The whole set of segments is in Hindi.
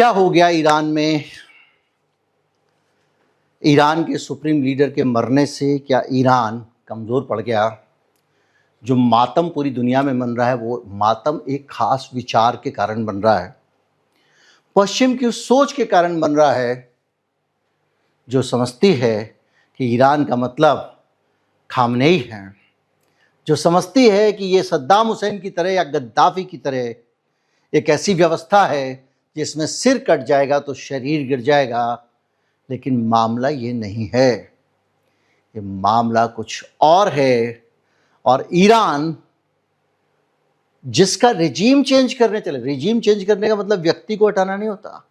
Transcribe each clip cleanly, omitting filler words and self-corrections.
क्या हो गया ईरान में? ईरान के सुप्रीम लीडर के मरने से क्या ईरान कमज़ोर पड़ गया? जो मातम पूरी दुनिया में मन रहा है वो मातम एक खास विचार के कारण बन रहा है, पश्चिम की उस सोच के कारण बन रहा है जो समझती है कि ईरान का मतलब खामनेई है, जो समझती है कि ये सद्दाम हुसैन की तरह या गद्दाफी की तरह एक ऐसी व्यवस्था है जिसमें सिर कट जाएगा तो शरीर गिर जाएगा। लेकिन मामला ये नहीं है, ये मामला कुछ और है। और ईरान जिसका रिजीम चेंज करने चले, रिजीम चेंज करने का मतलब व्यक्ति को हटाना नहीं होता,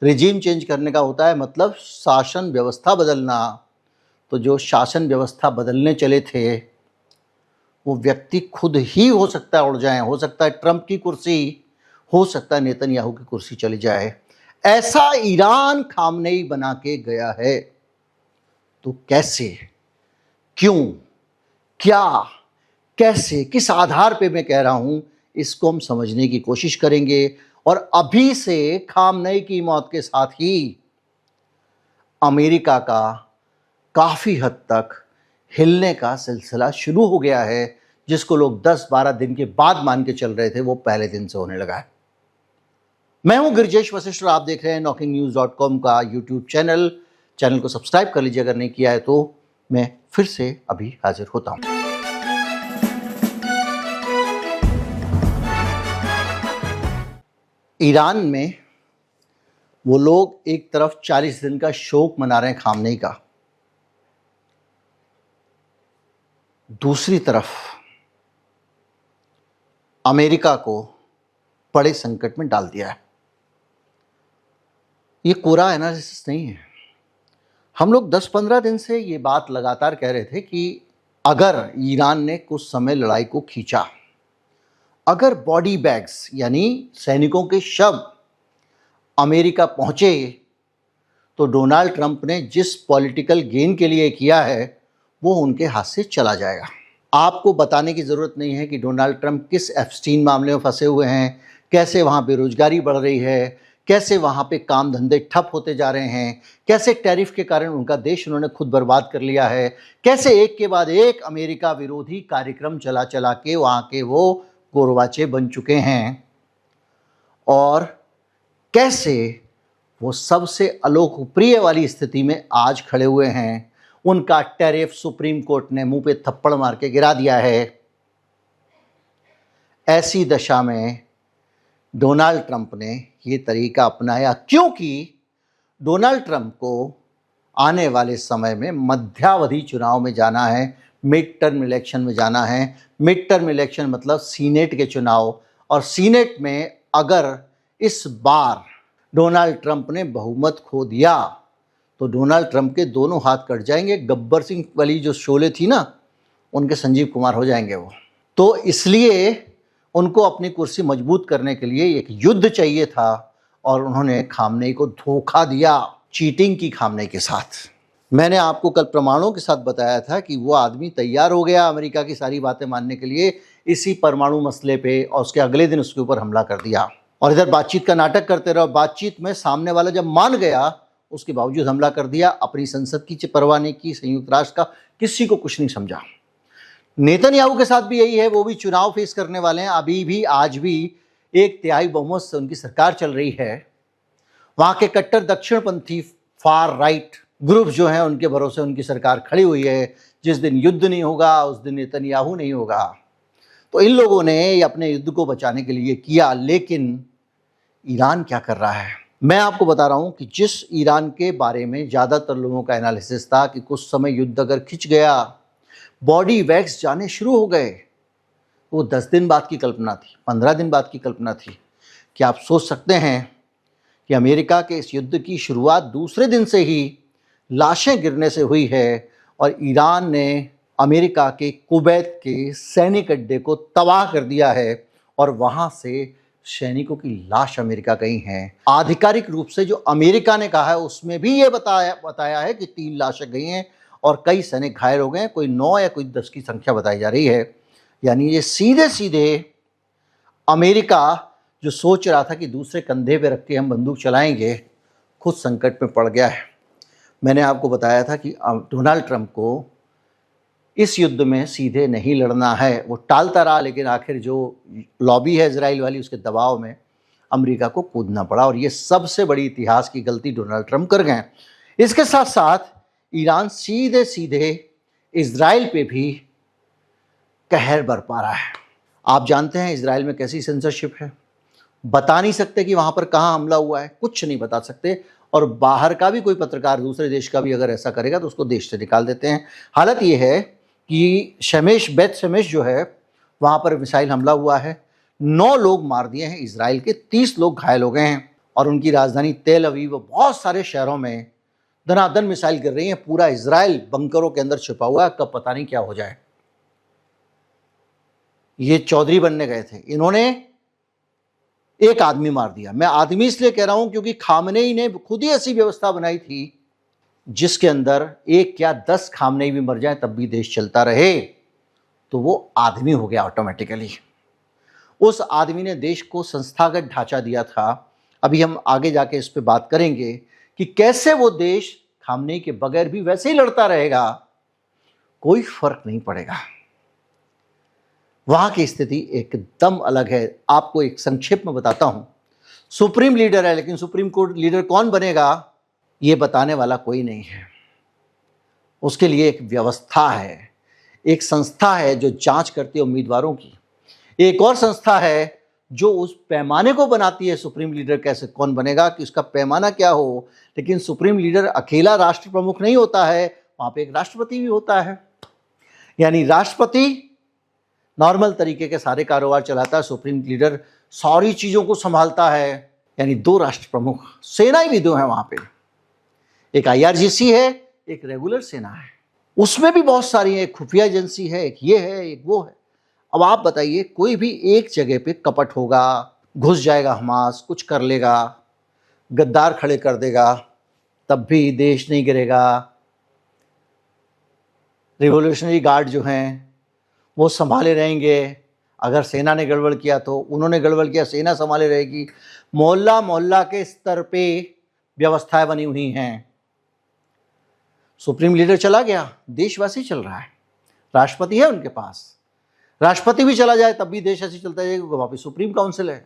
रिजीम चेंज करने का होता है मतलब शासन व्यवस्था बदलना। तो जो शासन व्यवस्था बदलने चले थे वो व्यक्ति खुद ही हो सकता है उड़ जाए, हो सकता है ट्रंप की कुर्सी, हो सकता है नेतन्याहू की कुर्सी चली जाए। ऐसा ईरान खामनेई बना के गया है। तो कैसे, क्यों, क्या, कैसे, किस आधार पे मैं कह रहा हूं, इसको हम समझने की कोशिश करेंगे। और अभी से खामनेई की मौत के साथ ही अमेरिका का काफी हद तक हिलने का सिलसिला शुरू हो गया है। जिसको लोग 10-12 दिन के बाद मान के चल रहे थे वो पहले दिन से होने लगा है। मैं हूं गिरजेश वशिष्ठ और आप देख रहे हैं knockingnews.com का यूट्यूब चैनल। चैनल को सब्सक्राइब कर लीजिए अगर नहीं किया है तो। मैं फिर से अभी हाजिर होता हूं। ईरान में वो लोग एक तरफ 40 दिन का शोक मना रहे हैं खामनेई का, दूसरी तरफ अमेरिका को बड़े संकट में डाल दिया है। ये कोरा एनालिसिस नहीं है। हम लोग 10-15 दिन से ये बात लगातार कह रहे थे कि अगर ईरान ने कुछ समय लड़ाई को खींचा, अगर बॉडी बैग्स यानी सैनिकों के शव अमेरिका पहुंचे तो डोनाल्ड ट्रंप ने जिस पॉलिटिकल गेन के लिए किया है वो उनके हाथ से चला जाएगा। आपको बताने की ज़रूरत नहीं है कि डोनाल्ड ट्रंप किस एप्स्टीन मामले में फंसे हुए हैं, कैसे वहाँ बेरोजगारी बढ़ रही है, कैसे वहाँ पे काम धंधे ठप होते जा रहे हैं, कैसे टैरिफ के कारण उनका देश उन्होंने खुद बर्बाद कर लिया है, कैसे एक के बाद एक अमेरिका विरोधी कार्यक्रम चला चला के वहाँ के वो गोरवाचे बन चुके हैं, और कैसे वो सबसे अलोकप्रिय वाली स्थिति में आज खड़े हुए हैं। उनका टैरिफ सुप्रीम कोर्ट ने मुंह पे थप्पड़ मार के गिरा दिया है। ऐसी दशा में डोनाल्ड ट्रंप ने ये तरीका अपनाया क्योंकि डोनाल्ड ट्रंप को आने वाले समय में मध्यावधि चुनाव में जाना है, मिड टर्म इलेक्शन में जाना है। मिड टर्म इलेक्शन मतलब सीनेट के चुनाव, और सीनेट में अगर इस बार डोनाल्ड ट्रंप ने बहुमत खो दिया तो डोनाल्ड ट्रंप के दोनों हाथ कट जाएंगे। गब्बर सिंह वाली जो शोले थी ना, उनके संजीव कुमार हो जाएंगे वो। तो इसलिए उनको अपनी कुर्सी मजबूत करने के लिए एक युद्ध चाहिए था और उन्होंने खामनेई को धोखा दिया, चीटिंग की खामनेई के साथ। मैंने आपको कल प्रमाणों के साथ बताया था कि वो आदमी तैयार हो गया अमेरिका की सारी बातें मानने के लिए इसी परमाणु मसले पे, और उसके अगले दिन उसके ऊपर हमला कर दिया। और इधर बातचीत का नाटक करते रहो। बातचीत में सामने वाला जब मान गया उसके बावजूद हमला कर दिया। अपनी संसद की परवाह नहीं की, संयुक्त राष्ट्र का किसी को कुछ नहीं समझा। नेतन्याहू के साथ भी यही है। वो भी चुनाव फेस करने वाले हैं। अभी भी आज भी 1/3 बहुमत से उनकी सरकार चल रही है। वहाँ के कट्टर दक्षिणपंथी फार राइट ग्रुप जो हैं उनके भरोसे उनकी सरकार खड़ी हुई है। जिस दिन युद्ध नहीं होगा उस दिन नेतन्याहू नहीं होगा। तो इन लोगों ने अपने युद्ध को बचाने के लिए किया। लेकिन ईरान क्या कर रहा है? मैं आपको बता रहा हूं कि जिस ईरान के बारे में ज़्यादातर लोगों का एनालिसिस था कि कुछ समय युद्ध अगर खिंच गया, बॉडी बैग्स जाने शुरू हो गए, वो 10 दिन बाद की कल्पना थी, 15 दिन बाद की कल्पना थी। क्या आप सोच सकते हैं कि अमेरिका के इस युद्ध की शुरुआत दूसरे दिन से ही लाशें गिरने से हुई है और ईरान ने अमेरिका के कुवैत के सैनिक अड्डे को तबाह कर दिया है और वहाँ से सैनिकों की लाश अमेरिका गई हैं। आधिकारिक रूप से जो अमेरिका ने कहा है उसमें भी ये बताया है कि 3 लाशें गई हैं और कई सैनिक घायल हो गए हैं। कोई 9 या कोई 10 की संख्या बताई जा रही है। यानी ये सीधे सीधे अमेरिका जो सोच रहा था कि दूसरे कंधे पे रख के हम बंदूक चलाएंगे, खुद संकट में पड़ गया है। मैंने आपको बताया था कि डोनाल्ड ट्रंप को इस युद्ध में सीधे नहीं लड़ना है। वो टालता रहा, लेकिन आखिर जो लॉबी है इजराइल वाली, उसके दबाव में अमेरिका को कूदना पड़ा, और ये सबसे बड़ी इतिहास की गलती डोनाल्ड ट्रंप कर गए। इसके साथ साथ ईरान सीधे सीधे इजराइल पे भी कहर बरपा रहा है। आप जानते हैं इजराइल में कैसी सेंसरशिप है, बता नहीं सकते कि वहाँ पर कहाँ हमला हुआ है, कुछ नहीं बता सकते, और बाहर का भी कोई पत्रकार दूसरे देश का भी अगर ऐसा करेगा तो उसको देश से निकाल देते हैं। हालत ये है कि बेत शेमेश जो है वहाँ पर मिसाइल हमला हुआ है, 9 लोग मार दिए हैं इजराइल के, 30 लोग घायल हो गए हैं, और उनकी राजधानी तेल अवीव और बहुत सारे शहरों में धनाधन मिसाइल गिर रही हैं। पूरा इजराइल बंकरों के अंदर छुपा हुआ है, कब पता नहीं क्या हो जाए। ये चौधरी बनने गए थे, इन्होंने एक आदमी मार दिया। मैं आदमी इसलिए कह रहा हूं क्योंकि खामनेई ने खुद ही ऐसी व्यवस्था बनाई थी जिसके अंदर एक क्या 10 खामनेई भी मर जाए तब भी देश चलता रहे, तो वो आदमी हो गया ऑटोमेटिकली। उस आदमी ने देश को संस्थागत ढांचा दिया था। अभी हम आगे जाके इस पे बात करेंगे कि कैसे वो देश खामनेई के बगैर भी वैसे ही लड़ता रहेगा, कोई फर्क नहीं पड़ेगा। वहां की स्थिति एकदम अलग है। आपको एक संक्षेप में बताता हूं। सुप्रीम लीडर है, लेकिन सुप्रीम कोर्ट लीडर कौन बनेगा ये बताने वाला कोई नहीं है। उसके लिए एक व्यवस्था है, एक संस्था है जो जांच करती है उम्मीदवारों की, एक और संस्था है जो उस पैमाने को बनाती है सुप्रीम लीडर कैसे कौन बनेगा, कि उसका पैमाना क्या हो। लेकिन सुप्रीम लीडर अकेला राष्ट्र प्रमुख नहीं होता है, वहां पे एक राष्ट्रपति भी होता है। यानी राष्ट्रपति नॉर्मल तरीके के सारे कारोबार चलाता है, सुप्रीम लीडर सारी चीजों को संभालता है। यानी 2 राष्ट्र प्रमुख, सेनाएं भी 2 हैं वहां पे, एक IRGC है, एक रेगुलर सेना है, उसमें भी बहुत सारी है, एक खुफिया एजेंसी है, एक ये है, एक वो है। अब आप बताइए, कोई भी एक जगह पे कपट होगा, घुस जाएगा हमास, कुछ कर लेगा, गद्दार खड़े कर देगा, तब भी देश नहीं गिरेगा। रिवोल्यूशनरी गार्ड जो हैं वो संभाले रहेंगे। अगर सेना ने गड़बड़ किया तो उन्होंने गड़बड़ किया, सेना संभाले रहेगी। मोहल्ला मोहल्ला के स्तर पे व्यवस्थाएं बनी हुई हैं। सुप्रीम लीडर चला गया, देशवासी चल रहा है, राष्ट्रपति है उनके पास, राष्ट्रपति भी चला जाए तब भी देश ऐसे चलता जाएगा। वहाँ पे सुप्रीम काउंसिल है,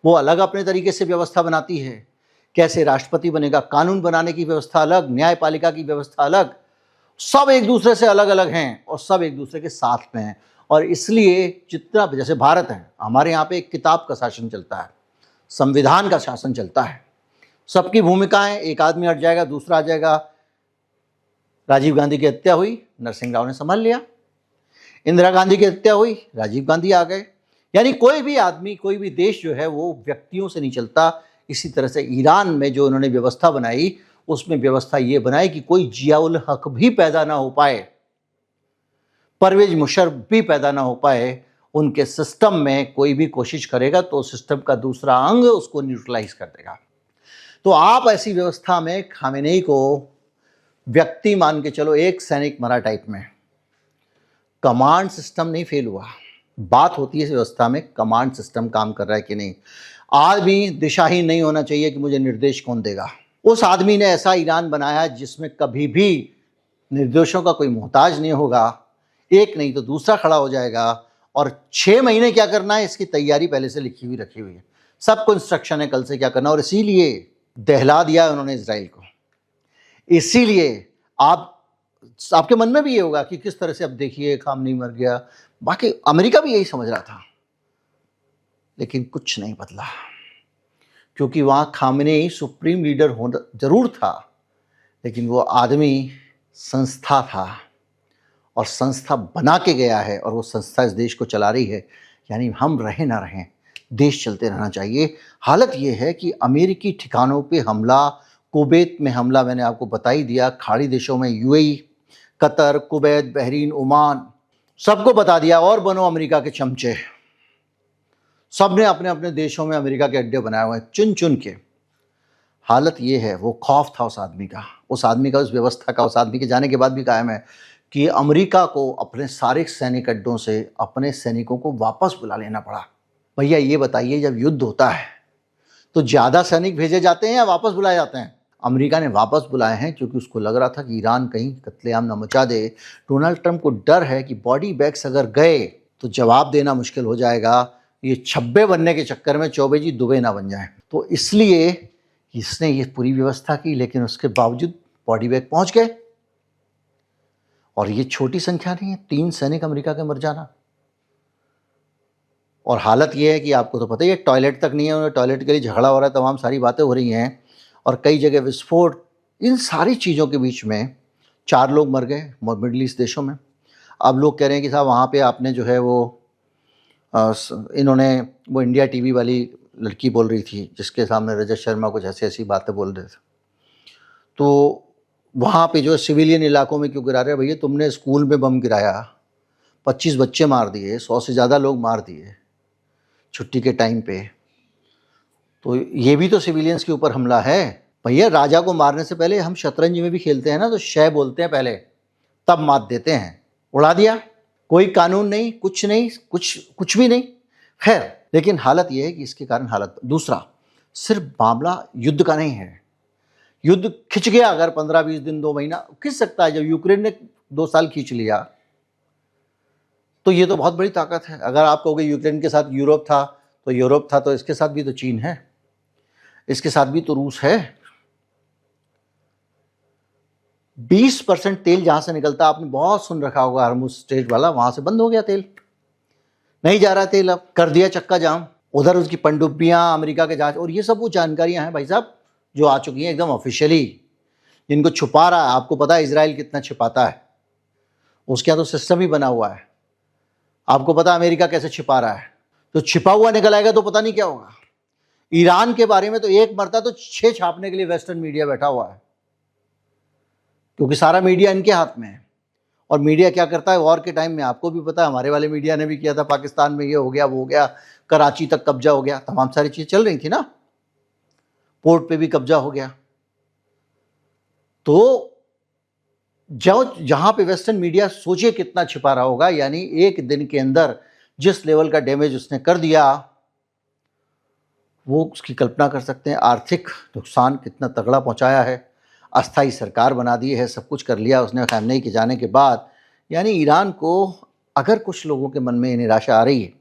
वो अलग अपने तरीके से व्यवस्था बनाती है। कैसे राष्ट्रपति बनेगा, कानून बनाने की व्यवस्था अलग, न्यायपालिका की व्यवस्था अलग, सब एक दूसरे से अलग अलग हैं और सब एक दूसरे के साथ में हैं। और इसलिए जितना, जैसे भारत है, हमारे यहाँ पे एक किताब का शासन चलता है, संविधान का शासन चलता है, सबकी भूमिकाएं, एक आदमी हट जाएगा दूसरा आ जाएगा। राजीव गांधी की हत्या हुई, नरसिंह राव ने संभाल लिया। इंदिरा गांधी की हत्या हुई, राजीव गांधी आ गए। यानी कोई भी आदमी, कोई भी देश जो है वो व्यक्तियों से नहीं चलता। इसी तरह से ईरान में जो उन्होंने व्यवस्था बनाई, उसमें व्यवस्था ये बनाई कि कोई जियाउल हक भी पैदा ना हो पाए, परवेज मुशर्रफ भी पैदा ना हो पाए। उनके सिस्टम में कोई भी कोशिश करेगा तो सिस्टम का दूसरा अंग उसको न्यूट्रलाइज कर देगा। तो आप ऐसी व्यवस्था में खामेनेई को व्यक्ति मान के चलो, एक सैनिक मरा टाइप में, कमांड सिस्टम नहीं फेल हुआ। बात होती है इस व्यवस्था में कमांड सिस्टम काम कर रहा है कि नहीं। आदमी दिशाहीन नहीं होना चाहिए कि मुझे निर्देश कौन देगा। उस आदमी ने ऐसा ईरान बनाया जिसमें कभी भी निर्देशों का कोई मोहताज नहीं होगा, एक नहीं तो दूसरा खड़ा हो जाएगा, और 6 महीने क्या करना है इसकी तैयारी पहले से लिखी हुई रखी हुई है, सबको इंस्ट्रक्शन है कल से क्या करना। और इसीलिए दहला दिया उन्होंने इजराइल को। इसीलिए आपके मन में भी ये होगा कि किस तरह से, अब देखिए खामनेई मर गया, बाकी अमेरिका भी यही समझ रहा था, लेकिन कुछ नहीं बदला, क्योंकि वहां खामनेई सुप्रीम लीडर होना जरूर था, लेकिन वो आदमी संस्था था और संस्था बना के गया है, और वो संस्था इस देश को चला रही है। यानी हम रहे ना रहें, देश चलते रहना चाहिए। हालत ये है कि अमेरिकी ठिकानों पे हमला, कुवैत में हमला, मैंने आपको बता ही दिया, खाड़ी देशों में UAE, Qatar, Kuwait, Bahrain, Oman, सबको बता दिया, और बनो अमेरिका के चमचे। सब ने अपने अपने देशों में अमेरिका के अड्डे बनाए हुए हैं चुन चुन के। हालत ये है, वो खौफ था उस आदमी का, उस व्यवस्था का, उस आदमी के जाने के बाद भी कायम है कि अमेरिका को अपने सारे सैनिक अड्डों से अपने सैनिकों को वापस बुला लेना पड़ा। भैया ये बताइए, जब युद्ध होता है तो ज़्यादा सैनिक भेजे जाते हैं या वापस बुलाए जाते हैं? अमेरिका ने वापस बुलाए हैं क्योंकि उसको लग रहा था कि ईरान कहीं कत्लेआम न मचा दे। डोनाल्ड ट्रंप को डर है कि बॉडी बैग्स अगर गए तो जवाब देना मुश्किल हो जाएगा, ये छब्बे बनने के चक्कर में चौबे जी दुबे ना बन जाएं। तो इसलिए इसने ये पूरी व्यवस्था की, लेकिन उसके बावजूद बॉडी बैग पहुंच गए। और ये छोटी संख्या नहीं है, 3 सैनिक अमेरिका के मर जाना। और हालत ये है कि आपको तो पता ही है, टॉयलेट तक नहीं है, उन्हें टॉयलेट के लिए झगड़ा हो रहा है, तमाम सारी बातें हो रही हैं और कई जगह विस्फोट। इन सारी चीज़ों के बीच में 4 लोग मर गए मिडल ईस्ट देशों में। अब लोग कह रहे हैं कि साहब वहाँ पे आपने जो है वो इन्होंने वो इंडिया टीवी वाली लड़की बोल रही थी जिसके सामने रजत शर्मा कुछ ऐसी ऐसी बातें बोल रहे थे, तो वहाँ पे जो सिविलियन इलाकों में क्यों गिरा रहे हैं? भैया तुमने स्कूल में बम गिराया, 25 बच्चे मार दिए, 100 से ज़्यादा लोग मार दिए छुट्टी के टाइम पे, तो ये भी तो सिविलियंस के ऊपर हमला है। भैया राजा को मारने से पहले हम शतरंज में भी खेलते हैं ना, तो शय बोलते हैं पहले, तब मात देते हैं। उड़ा दिया, कोई कानून नहीं, कुछ नहीं, कुछ भी नहीं। खैर, लेकिन हालत ये है कि इसके कारण हालत। दूसरा, सिर्फ मामला युद्ध का नहीं है। युद्ध खिंच गया अगर 15-20 दिन, 2 महीना खिंच सकता है। जब यूक्रेन ने 2 साल खींच लिया तो ये तो बहुत बड़ी ताकत है। अगर आप कहोगे यूक्रेन के साथ यूरोप था, तो यूरोप था, तो इसके साथ भी तो चीन है, इसके साथ भी तो रूस है। 20% तेल जहां से निकलता, आपने बहुत सुन रखा होगा हरमुज स्ट्रेट वाला, वहां से बंद हो गया तेल, नहीं जा रहा तेल, अब कर दिया चक्का जाम। उधर उसकी पनडुब्बियां, अमेरिका के जहाज, और ये सब वो जानकारियां हैं भाई साहब जो आ चुकी हैं एकदम ऑफिशियली, जिनको छुपा रहा है। आपको पता है इजराइल कितना छिपाता है, उसके यहाँ तो सिस्टम ही बना हुआ है। आपको पता है अमेरिका कैसे छिपा रहा है, तो छिपा हुआ निकल आएगा तो पता नहीं क्या होगा। ईरान के बारे में तो एक मरता तो 6 छापने के लिए वेस्टर्न मीडिया बैठा हुआ है, क्योंकि सारा मीडिया इनके हाथ में है। और मीडिया क्या करता है वॉर के टाइम में, आपको भी पता है, हमारे वाले मीडिया ने भी किया था, पाकिस्तान में ये हो गया, वो हो गया, कराची तक कब्जा हो गया, तमाम सारी चीज़ें चल रही थी ना, पोर्ट पे भी कब्जा हो गया। तो जहां पे वेस्टर्न मीडिया सोचे कितना छिपा रहा होगा, यानी एक दिन के अंदर जिस लेवल का डैमेज उसने कर दिया, वो उसकी कल्पना कर सकते हैं। आर्थिक नुकसान कितना तगड़ा पहुंचाया है, अस्थाई सरकार बना दी है, सब कुछ कर लिया उसने खamenei के जाने के बाद। यानी ईरान को, अगर कुछ लोगों के मन में निराशा आ रही है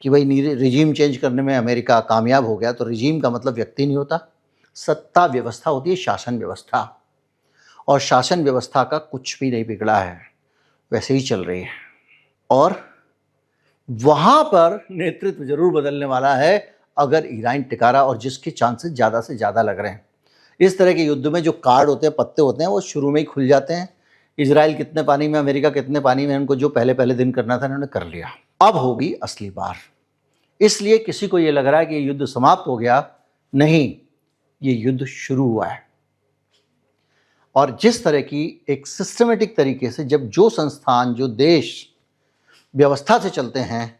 कि भाई रिजीम चेंज करने में अमेरिका कामयाब हो गया, तो रिजीम का मतलब व्यक्ति नहीं होता, सत्ता व्यवस्था होती है, शासन व्यवस्था। और शासन व्यवस्था का कुछ भी नहीं बिगड़ा है, वैसे ही चल रही है। और वहां पर नेतृत्व जरूर बदलने वाला है अगर ईरान टिका रहा, और जिसके चांसेस ज़्यादा से ज़्यादा लग रहे हैं। इस तरह के युद्ध में जो कार्ड होते हैं, पत्ते होते हैं, वो शुरू में ही खुल जाते हैं। इजराइल कितने पानी में, अमेरिका कितने पानी में, इनको जो पहले दिन करना था इन्होंने कर लिया। अब होगी असली बार। इसलिए किसी को ये लग रहा है कि ये युद्ध समाप्त हो गया, नहीं, ये युद्ध शुरू हुआ है। और जिस तरह की एक सिस्टमेटिक तरीके से जब जो संस्थान, जो देश व्यवस्था से चलते हैं,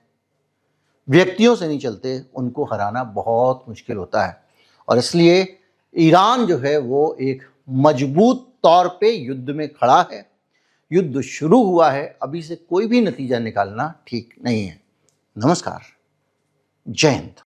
व्यक्तियों से नहीं चलते, उनको हराना बहुत मुश्किल होता है। और इसलिए ईरान जो है वो एक मजबूत तौर पे युद्ध में खड़ा है। युद्ध शुरू हुआ है, अभी से कोई भी नतीजा निकालना ठीक नहीं है। नमस्कार, जय हिंद।